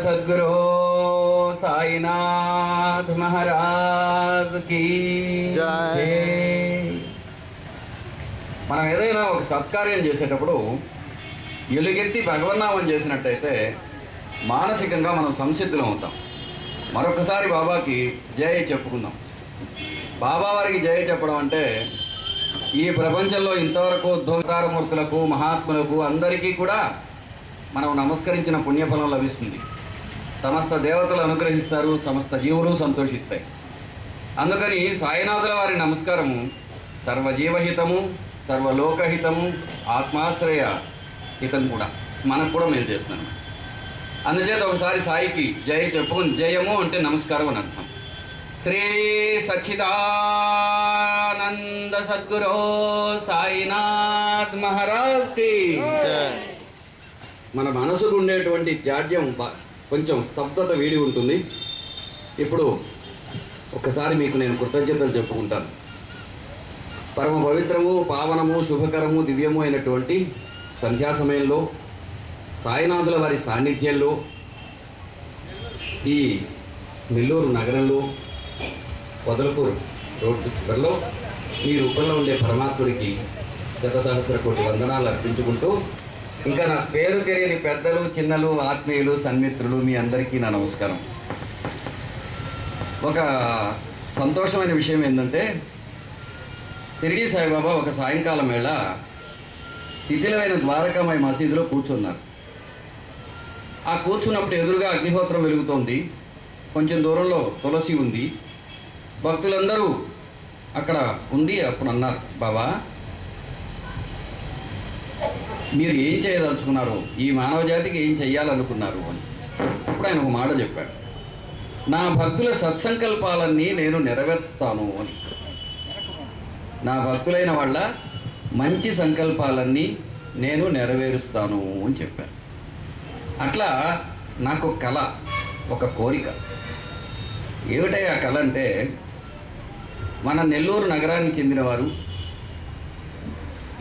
सद्गुरु साईनाथ महाराज की जय। మనం ఏదైనా ఒక సత్కార్యం చేసేటప్పుడు ఎలుగెత్తి భగవన్నామం చేసినట్టయితే మానసికంగా మనం సంసిద్ధులం అవుతాం. మరొకసారి బాబాకి జయ చెప్పుకుందాం. బాబా వారికి జయ చెప్పడం అంటే ఈ ప్రపంచంలో ఇంతవరకు ఉద్భవతారమూర్తులకు మహాత్ములకు అందరికీ కూడా మనం నమస్కరించిన పుణ్యఫలం లభిస్తుంది. సమస్త దేవతలు అనుగ్రహిస్తారు, సమస్త జీవులు సంతోషిస్తాయి. అందుకని సాయినాథుల వారి నమస్కారము సర్వజీవహితము, సర్వలోకహితము, ఆత్మాశ్రయ హితం కూడా మనకు కూడా మేము చేస్తున్నాము. అందుచేత ఒకసారి సాయికి జయ చెప్పుకుని, జయము అంటే నమస్కారం అని అర్థం. శ్రీ సచ్చిదానంద సద్గురు సాయినాథ్ మహారాజ్ కి. మన మనసుకు ఉండేటువంటి జాడ్యం కొంచెం స్తబ్దత వీడి ఉంటుంది. ఇప్పుడు ఒక్కసారి మీకు నేను కృతజ్ఞతలు చెప్పుకుంటాను. పరమ పవిత్రము, పావనము, శుభకరము, దివ్యము అయినటువంటి సంధ్యా సమయంలో సాయినాథుల వారి సాన్నిధ్యంలో ఈ నెల్లూరు నగరంలో పొదలకూరు రోడ్డు చివరిలో మీ రూపంలో ఉండే పరమాత్ముడికి శతసహస్ర కోటి వందనాలు అర్పించుకుంటూ, ఇంకా నా పేరు తెలియని పెద్దలు, చిన్నలు, ఆత్మీయులు, సన్మిత్రులు మీ అందరికీ నా నమస్కారం. ఒక సంతోషమైన విషయం ఏంటంటే, షిరిడీ సాయిబాబా ఒక సాయంకాలం వేళ శిథిలమైన ద్వారకామాయి మసీదులో కూర్చున్నారు. ఆ కూర్చున్నప్పుడు ఎదురుగా అగ్నిహోత్రం వెలుగుతోంది. కొంచెం దూరంలో తులసి ఉంది. భక్తులందరూ అక్కడ ఉండి అప్పుడు అన్నారు, బాబా మీరు ఏం చేయదలుచుకున్నారు, ఈ మానవ జాతికి ఏం చెయ్యాలనుకున్నారు అని. అప్పుడు ఆయన ఒక మాట చెప్పాడు, నా భక్తుల సత్సంకల్పాలన్నీ నేను నెరవేర్చుతాను అని. నా భక్తులైన వాళ్ళ మంచి సంకల్పాలన్నీ నేను నెరవేరుస్తాను అని చెప్పాను. అట్లా నాకు కళ, ఒక కోరిక. ఏమిటై ఆ కళ అంటే, మన నెల్లూరు నగరానికి చెందినవారు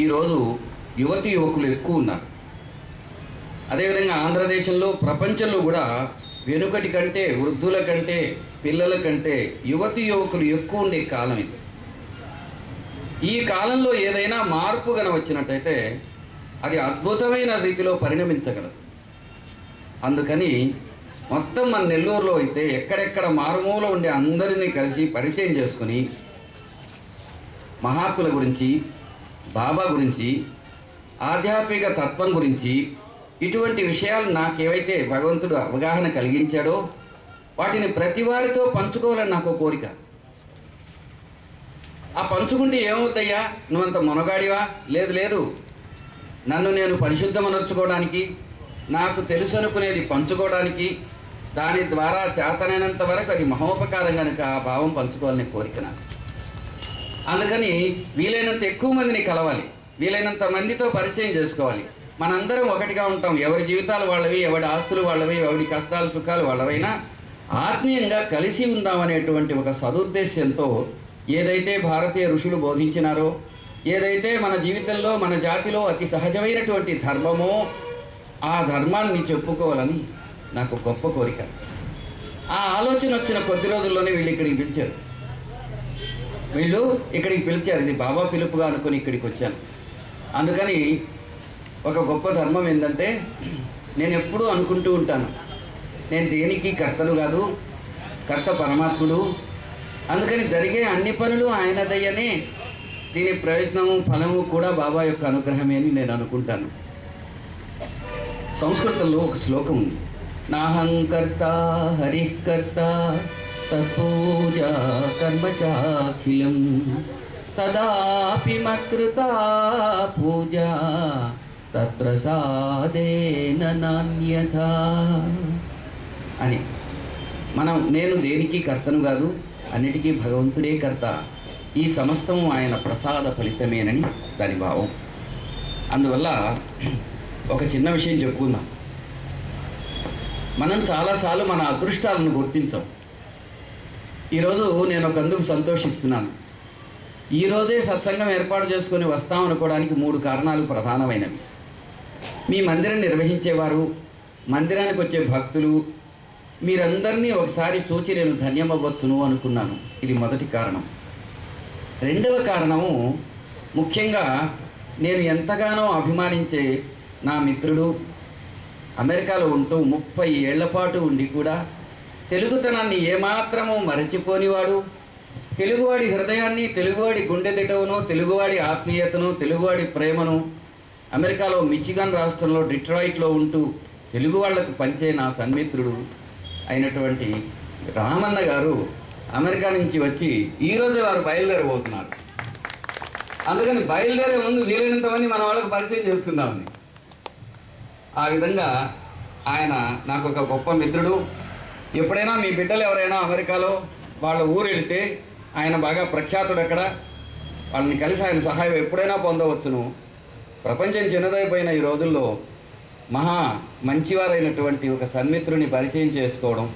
ఈరోజు యువతి యువకులు ఎక్కువ ఉన్నారు. అదేవిధంగా ఆంధ్రదేశంలో, ప్రపంచంలో కూడా వెనుకటి కంటే, వృద్ధుల కంటే, పిల్లల కంటే యువతి యువకులు ఎక్కువ ఉండే కాలం ఇది. ఈ కాలంలో ఏదైనా మార్పు కనుక వచ్చినట్టయితే అది అద్భుతమైన రీతిలో పరిణమించగలదు. అందుకని మొత్తం మన నెల్లూరులో అయితే ఎక్కడెక్కడ మారుమూల ఉండే అందరినీ కలిసి పరిచయం చేసుకుని మహాత్ముల గురించి, బాబా గురించి, ఆధ్యాత్మిక తత్వం గురించి, ఇటువంటి విషయాలు నాకేవైతే భగవంతుడు అవగాహన కలిగించాడో వాటిని ప్రతి వారితో పంచుకోవాలని నాకు కోరిక. ఆ పంచుకుంటే ఏమవుతాయ్యా, నువ్వంత మొనగాడివా? లేదు లేదు, నన్ను నేను పరిశుద్ధమనర్చుకోవడానికి, నాకు తెలుసు అనుకునేది పంచుకోవడానికి, దాని ద్వారా చేతనైనంత వరకు అది మహోపకారం కనుక ఆ భావం పంచుకోవాలనే కోరిక నాకు. అందుకని వీలైనంత ఎక్కువ మందిని కలవాలి, వీలైనంత మందితో పరిచయం చేసుకోవాలి. మనందరం ఒకటిగా ఉంటాం. ఎవరి జీవితాలు వాళ్ళవి, ఎవరి ఆస్తులు వాళ్ళవి, ఎవరి కష్టాలు సుఖాలు వాళ్ళవైనా ఆత్మీయంగా కలిసి ఉందామనేటువంటి ఒక సదుద్దేశ్యంతో ఏదైతే భారతీయ ఋషులు బోధించినారో, ఏదైతే మన జీవితంలో, మన జాతిలో అతి సహజమైనటువంటి ధర్మమో, ఆ ధర్మాన్ని చెప్పుకోవాలని నాకు గొప్ప కోరిక. ఆ ఆలోచన వచ్చిన కొద్ది రోజుల్లోనే వీళ్ళు ఇక్కడికి పిలిచారు. ఇది బాబా పిలుపుగా అనుకుని ఇక్కడికి వచ్చాను. అందుకని ఒక గొప్ప ధర్మం ఏంటంటే, నేను ఎప్పుడూ అనుకుంటూ ఉంటాను, నేను దేనికి కర్తను కాదు, కర్త పరమాత్ముడు. అందుకని జరిగే అన్ని పనులు ఆయన దయ్యనే, దీని ప్రయత్నము ఫలము కూడా బాబా యొక్క అనుగ్రహమే అని నేను అనుకుంటాను. సంస్కృతంలో ఒక శ్లోకం ఉంది, నాహంకర్త హరికర్త తత్పూజా కర్మచాఖిలం తదాపి మత్కృత పూజా తత్ప్రసాదేన నాన్యథా అని. నేను దేనికి కర్తను కాదు, అన్నిటికీ భగవంతుడే కర్త, ఈ సమస్తము ఆయన ప్రసాద ఫలితమేనని దాని భావం. అందువల్ల ఒక చిన్న విషయం చెప్పుకుందాం. మనం చాలాసార్లు మన అదృష్టాలను గుర్తించాం. ఈరోజు నేను ఒకందుకు సంతోషిస్తున్నాను. ఈరోజే సత్సంగం ఏర్పాటు చేసుకొని వస్తామనుకోవడానికి 3 కారణాలు ప్రధానమైనవి. మీ మందిరం నిర్వహించేవారు, మందిరానికి వచ్చే భక్తులు, మీరందరినీ ఒకసారి చూచి నేను ధన్యమవ్వచ్చును అనుకున్నాను. ఇది మొదటి కారణం. రెండవ కారణము, ముఖ్యంగా నేను ఎంతగానో అభిమానించే నా మిత్రుడు, అమెరికాలో ఉంటూ 30 ఏళ్ల పాటు ఉండి కూడా తెలుగుతనాన్ని ఏమాత్రము మరచిపోనివాడు, తెలుగువాడి హృదయాన్ని, తెలుగువాడి గుండెదిటవును, తెలుగువాడి ఆత్మీయతను, తెలుగువాడి ప్రేమను అమెరికాలో మిచిగన్ రాష్ట్రంలో డిట్రాయిట్లో ఉంటూ తెలుగు వాళ్లకు పంచే నా సన్మిత్రుడు అయినటువంటి రామన్న గారు అమెరికా నుంచి వచ్చి ఈరోజు వారు బయలుదేరబోతున్నారు. అందుకని బయలుదేరే ముందు వీలైనంతమంది మన వాళ్ళకు పరిచయం చేసుకుందామని. ఆ విధంగా ఆయన నాకు ఒక గొప్ప మిత్రుడు. ఎప్పుడైనా మీ బిడ్డలు ఎవరైనా అమెరికాలో వాళ్ళ ఊరు వెళితే ఆయన బాగా ప్రఖ్యాతుడు. అక్కడ వాళ్ళని కలిసి ఆయన సహాయం ఎప్పుడైనా పొందవచ్చును. ప్రపంచం చిన్నదైపోయిన ఈ రోజుల్లో మహా మంచివారైనటువంటి ఒక సన్మిత్రుని పరిచయం చేసుకోవడం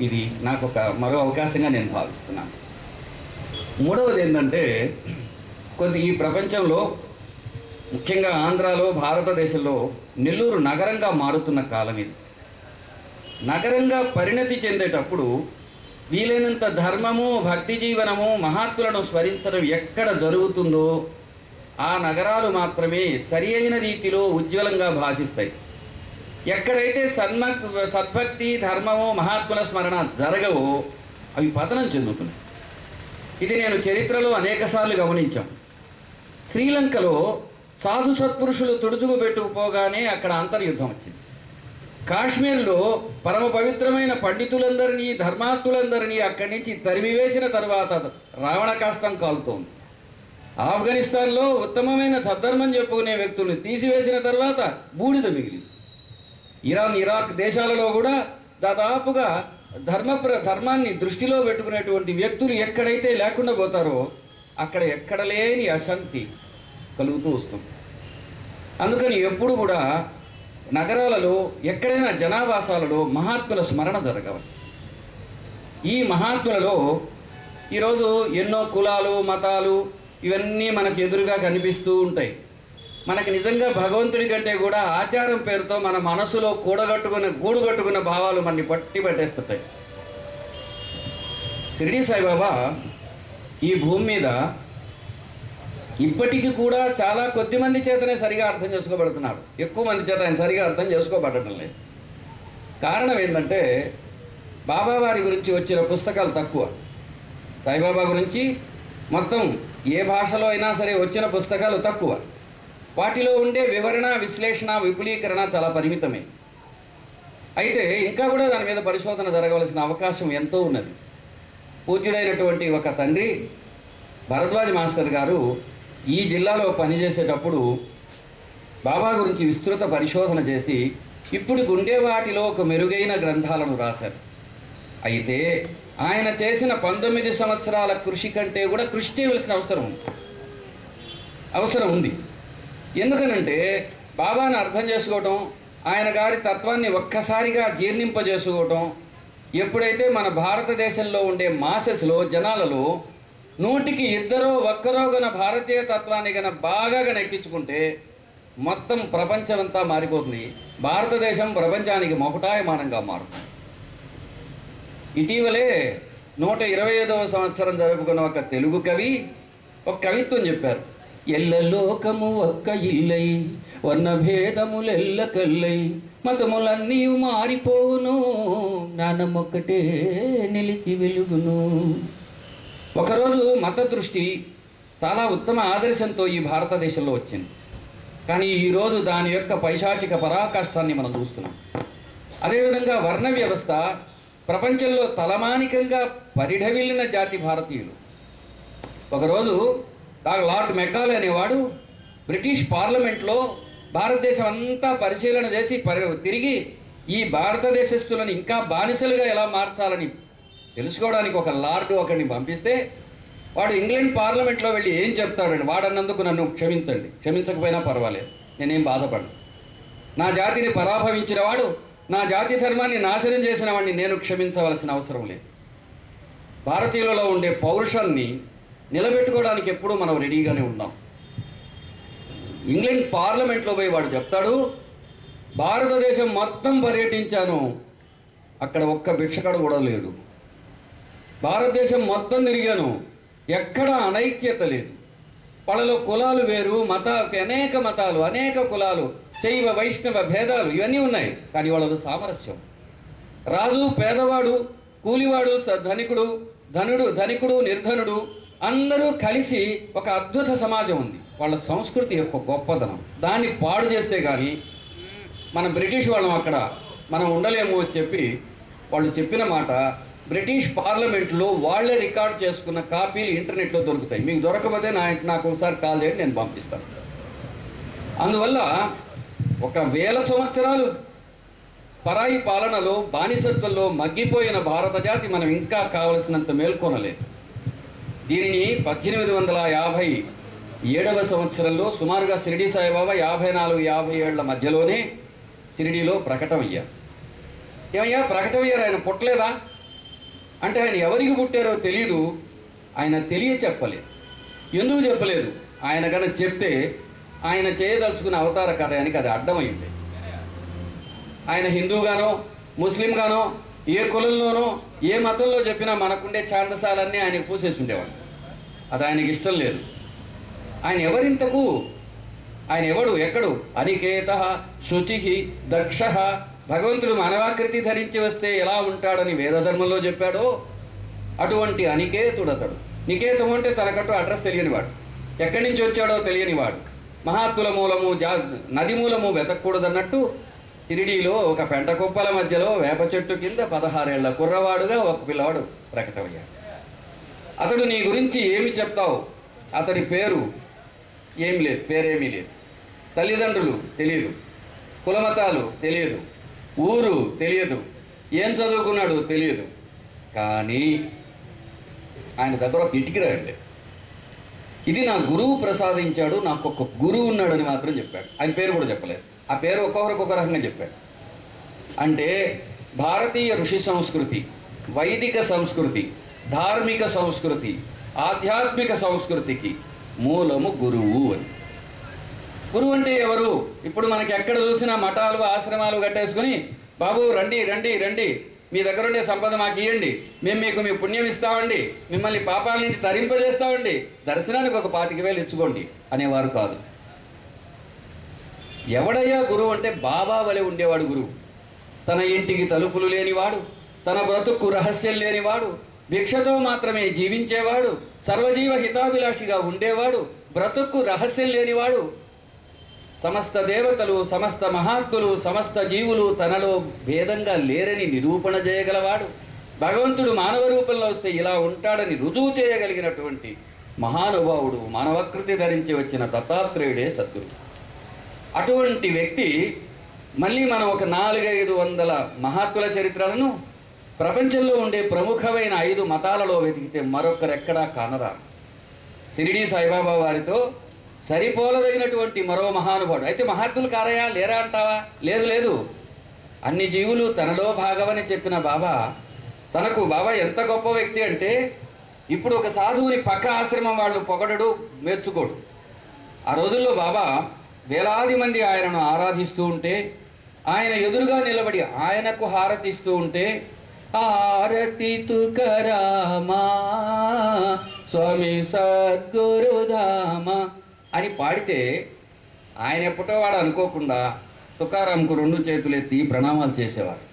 ఇది నాకు ఒక మరో అవకాశంగా నేను భావిస్తున్నాను. మూడవది ఏంటంటే, ఈ ప్రపంచంలో ముఖ్యంగా ఆంధ్రాలో, భారతదేశంలో నెల్లూరు నగరంగా మారుతున్న కాలం ఇది. నగరంగా పరిణతి చెందేటప్పుడు వీలైనంత ధర్మము, భక్తి జీవనము, మహాత్ములను స్మరించడం ఎక్కడ జరుగుతుందో ఆ నగరాలు మాత్రమే సరి అయిన రీతిలో ఉజ్వలంగా భాషిస్తాయి. ఎక్కడైతే సద్భక్తి, ధర్మము, మహాత్ముల స్మరణ జరగవో అవి పతనం చెందుతున్నాయి. ఇది నేను చరిత్రలో అనేకసార్లు గమనించాం. శ్రీలంకలో సాధు సత్పురుషులు తుడుచుకు పెట్టుకుపోగానే అక్కడ అంతర్యుద్ధం వచ్చింది. కాశ్మీర్లో పరమ పవిత్రమైన పండితులందరినీ, ధర్మాత్ములందరినీ అక్కడి నుంచి తరిమివేసిన తర్వాత రావణ కాష్టం కాలుతోంది. ఆఫ్ఘనిస్తాన్లో ఉత్తమమైన సద్ధర్మం చెప్పుకునే వ్యక్తుల్ని తీసివేసిన తర్వాత బూడిద మిగిలింది. ఇరాన్, ఇరాక్ దేశాలలో కూడా దాదాపుగా ధర్మాన్ని దృష్టిలో పెట్టుకునేటువంటి వ్యక్తులు ఎక్కడైతే లేకుండా పోతారో అక్కడ ఎక్కడ లేని అశాంతి కలుగుతూ వస్తుంది. అందుకని ఎప్పుడు కూడా నగరాలలో ఎక్కడైనా జనావాసాలలో మహాత్ముల స్మరణ జరగవాలి. ఈ మహాత్ములలో ఈరోజు ఎన్నో కులాలు, మతాలు ఇవన్నీ మనకు ఎదురుగా కనిపిస్తూ ఉంటాయి. మనకి నిజంగా భగవంతుడి కంటే కూడా ఆచారం పేరుతో మన మనసులో గూడుగట్టుకున్న భావాలు మనని పట్టేస్తాయి. షిరిడి సాయిబాబా ఈ భూమి మీద ఇప్పటికీ కూడా చాలా కొద్ది మంది చేతనే సరిగా అర్థం చేసుకోబడుతున్నారు. ఎక్కువ మంది చేత ఆయన సరిగా అర్థం చేసుకోబడటం లేదు. కారణం ఏంటంటే, బాబా వారి గురించి వచ్చిన పుస్తకాలు తక్కువ. సాయిబాబా గురించి మొత్తం ఏ భాషలో అయినా సరే వచ్చిన పుస్తకాలు తక్కువ. వాటిలో ఉండే వివరణ, విశ్లేషణ, విపులీకరణ చాలా పరిమితమే. అయితే ఇంకా కూడా దాని మీద పరిశోధన జరగవలసిన అవకాశం ఎంతో ఉన్నది. పూజ్యుడైనటువంటి ఒక తండ్రి భరద్వాజ్ మాస్టర్ గారు ఈ జిల్లాలో పనిచేసేటప్పుడు బాబా గురించి విస్తృత పరిశోధన చేసి ఇప్పుడు ఉండే వాటిలో ఒక మెరుగైన గ్రంథాలను రాశారు. అయితే ఆయన చేసిన 19 సంవత్సరాల కృషి కంటే కూడా కృషి చేయవలసిన అవసరం ఉంది. ఎందుకనంటే బాబాను అర్థం చేసుకోవటం, ఆయన గారి తత్వాన్ని ఒక్కసారిగా జీర్ణింపజేసుకోవటం, ఎప్పుడైతే మన భారతదేశంలో ఉండే మాసెస్లో, జనాలలో 100కి 2 ఒక్కరో గన భారతీయ తత్వాన్ని గన బాగా ఎక్కించుకుంటే మొత్తం ప్రపంచమంతా మారిపోతుంది. భారతదేశం ప్రపంచానికి మొకటాయమానంగా మారుతుంది. ఇటీవలే 125వ సంవత్సరం జరుపుకున్న ఒక తెలుగు కవి ఒక కవిత్వం చెప్పారు. ఎల్లలోకము ఒక్క ఇల్లై, వర్ణభేదములెల్ల కల్లై, మతములన్నీ మారిపోవును, జ్ఞానమొక్కటే నిలిచి వెలుగును. ఒకరోజు మత దృష్టి చాలా ఉత్తమ ఆదర్శంతో ఈ భారతదేశంలో వచ్చింది. కానీ ఈరోజు దాని యొక్క పైశాచిక పరాకాష్ఠాన్ని మనం చూస్తున్నాం. అదేవిధంగా వర్ణ వ్యవస్థ ప్రపంచంలో తలమానికంగా పరిఢవిల్లిన జాతి భారతీయులు. ఒకరోజు లార్డ్ మెకాలే అనేవాడు బ్రిటిష్ పార్లమెంట్లో భారతదేశం అంతా పరిశీలన చేసి తిరిగి ఈ భారతదేశస్తులను ఇంకా బానిసలుగా ఎలా మార్చాలని తెలుసుకోవడానికి ఒక లార్డు ఒకరిని పంపిస్తే వాడు ఇంగ్లాండ్ పార్లమెంట్లో వెళ్ళి ఏం చెప్తాడండి, వాడన్నందుకు నన్ను క్షమించండి, క్షమించకపోయినా పర్వాలేదు, నేనేం బాధపడను. నా జాతిని పరాభవించిన వాడు, నా జాతి ధర్మాన్ని నాశనం చేసిన వాడిని నేను క్షమించవలసిన అవసరం లేదు. భారతీయులలో ఉండే పౌరుషాన్ని నిలబెట్టుకోవడానికి ఎప్పుడూ మనం రెడీగానే ఉన్నాం. ఇంగ్లాండ్ పార్లమెంట్లో పోయి వాడు చెప్తాడు, భారతదేశం మొత్తం పర్యటించాను, అక్కడ ఒక్క భిక్షగాడు కూడా లేడు. భారతదేశం మొత్తం తిరిగాను, ఎక్కడ అనైక్యత లేదు. వాళ్ళలో కులాలు వేరు, అనేక మతాలు, అనేక కులాలు, శైవ వైష్ణవ భేదాలు ఇవన్నీ ఉన్నాయి, కానీ వాళ్ళలో సామరస్యం. రాజు పేదవాడు, కూలివాడు ధనికుడు నిర్ధనుడు అందరూ కలిసి ఒక అద్భుత సమాజం ఉంది. వాళ్ళ సంస్కృతి యొక్క గొప్పదనం, దాన్ని పాడు చేస్తే కానీ మన బ్రిటిష్ వాళ్ళం అక్కడ మనం ఉండలేము అని చెప్పి వాళ్ళు చెప్పిన మాట బ్రిటిష్ పార్లమెంట్లో వాళ్ళే రికార్డ్ చేసుకున్న కాపీలు ఇంటర్నెట్లో దొరుకుతాయి. మీకు దొరకకపోతే నాకు ఒకసారి కాల్ చేయండి, నేను పంపిస్తాను. అందువల్ల 1000 సంవత్సరాలు పరాయి పాలనలో బానిసత్వంలో మగ్గిపోయిన భారత జాతి మనం ఇంకా కావలసినంత మేల్కొనలేదు. దీనిని 1857వ సంవత్సరంలో సుమారుగా షిరిడి సాయిబాబా 54-50 ఏళ్ల మధ్యలోనే షిరిడీలో ప్రకటమయ్యారు. ఏమయ్యా ప్రకటమయ్యారు? ఆయన పుట్టలేదా అంటే ఆయన ఎవరికి పుట్టారో తెలియదు, ఆయన చెప్పలేదు. ఎందుకు చెప్పలేదు? ఆయన కనుక చెప్తే ఆయన చేయదలుచుకున్న అవతార కార్యానికి అది అడ్డమైంది. ఆయన హిందూగానో ముస్లింగానో ఏ కులంలోనో ఏ మతంలో చెప్పినా మనకుండే ఛాందసాలన్నీ ఆయనకు పూసేసి ఉండేవాడు. అది ఆయనకి ఇష్టం లేదు. ఆయన ఎవరింతకు? ఆయన ఎక్కడు? అనికేత శుచి దక్ష. భగవంతుడు మానవాకృతి ధరించి వస్తే ఎలా ఉంటాడని వేదధర్మంలో చెప్పాడో అటువంటి అనికేతుడు అతడు. నికేతం అంటే తనకంటూ అడ్రస్ తెలియనివాడు, ఎక్కడి నుంచి వచ్చాడో తెలియనివాడు, మహాత్ముల మూలము నది మూలము వెతకూడదన్నట్టు షిరిడీలో ఒక పెంట కుప్పల మధ్యలో వేప చెట్టు కింద 16 ఏళ్ల కుర్రవాడుగా ఒక పిల్లవాడు ప్రకటమయ్యాడు. అతడు నీ గురించి ఏమి చెప్తావు? అతడి పేరు ఏమి లేదు, పేరేమీ లేదు, తల్లిదండ్రులు తెలియదు, కులమతాలు తెలియదు, ఊరు తెలియదు, ఏం చదువుకున్నాడు తెలియదు. కానీ ఆయన దగ్గర ఒక ఇటుకి రాయండి, ఇది నా గురువు ప్రసాదించాడు, నాకు ఒక గురువు ఉన్నాడని మాత్రం చెప్పాడు. ఆయన పేరు కూడా చెప్పలేదు. ఆ పేరు ఒక్కొక్కరికి ఒక రకంగా చెప్పాడు. అంటే భారతీయ ఋషి సంస్కృతి, వైదిక సంస్కృతి, ధార్మిక సంస్కృతి, ఆధ్యాత్మిక సంస్కృతికి మూలము గురువు అని. గురువు అంటే ఎవరు? ఇప్పుడు మనకి ఎక్కడ చూసినా మఠాలు ఆశ్రమాలు కట్టేసుకుని బాబు రండి రండి రండి, మీ దగ్గర ఉండే సంపద మాకు ఇవ్వండి, మేము మీకు మీ పుణ్యం ఇస్తామండి, మిమ్మల్ని పాపాల నుంచి తరింపజేస్తామండి, దర్శనానికి ఒక 25,000 ఇచ్చుకోండి అనేవారు కాదు. ఎవడయ్యా గురువు అంటే బాబా వలె ఉండేవాడు గురువు. తన ఇంటికి తలుపులు లేనివాడు, తన బ్రతుకు రహస్యం లేనివాడు, భిక్షతో మాత్రమే జీవించేవాడు, సర్వజీవ హితాభిలాషిగా ఉండేవాడు, బ్రతుకు రహస్యం లేనివాడు, సమస్త దేవతలు, సమస్త మహాత్ములు, సమస్త జీవులు తనలో భేదంగా లేరని నిరూపణ చేయగలవాడు, భగవంతుడు మానవ రూపంలో వస్తే ఇలా ఉంటాడని రుజువు చేయగలిగినటువంటి మహానుభావుడు, మానవాకృతి ధరించి వచ్చిన దత్తాత్రేయుడే సద్గురు. అటువంటి వ్యక్తి మళ్ళీ మనం ఒక 400-500 మహాత్ముల చరిత్రలను ప్రపంచంలో ఉండే ప్రముఖమైన 5 మతాలలో వెతికితే మరొకరెక్కడా కానరా. షిరిడీ సాయిబాబా వారితో సరిపోలదగినటువంటి మరో మహానుభావుడు. అయితే మహాత్ములు కారయా లేరా అంటావా? లేదు లేదు, అన్ని జీవులు తనలో భాగమని చెప్పిన బాబా ఎంత గొప్ప వ్యక్తి అంటే ఇప్పుడు ఒక సాధువుని పక్క ఆశ్రమం వాళ్ళు పొగడడు, మెచ్చుకోడు. ఆ రోజుల్లో బాబా వేలాది మంది ఆయనను ఆరాధిస్తూ ఉంటే, ఆయన ఎదురుగా నిలబడి ఆయనకు హారతిస్తూ ఉంటే, హారతి తుకారామా స్వామి సద్గురుధామ అని పాడితే ఆయన ఎప్పుడో వాడు అనుకోకుండా తుకారాంకు 2 చేతులు ఎత్తి ప్రణామాలు చేసేవారు.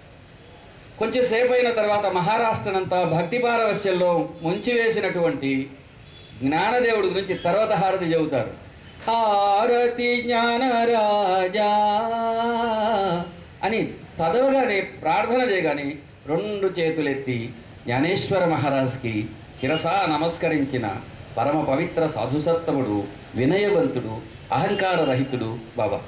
కొంచెం సేపు అయిన తర్వాత మహారాష్ట్రనంతా భక్తి పారవశ్యంలో ముంచివేసినటువంటి జ్ఞానదేవుడి గురించి తర్వాత హారతి చెబుతారు. హారతి జ్ఞానరాజా అని చదవగానే ప్రార్థన చేయగానే 2 చేతులెత్తి జ్ఞానేశ్వర మహారాజ్కి శిరసా నమస్కరించిన పరమ పవిత్ర సాధుసత్తముడు, వినయవంతుడు, అహంకార రహితుడు బాబా.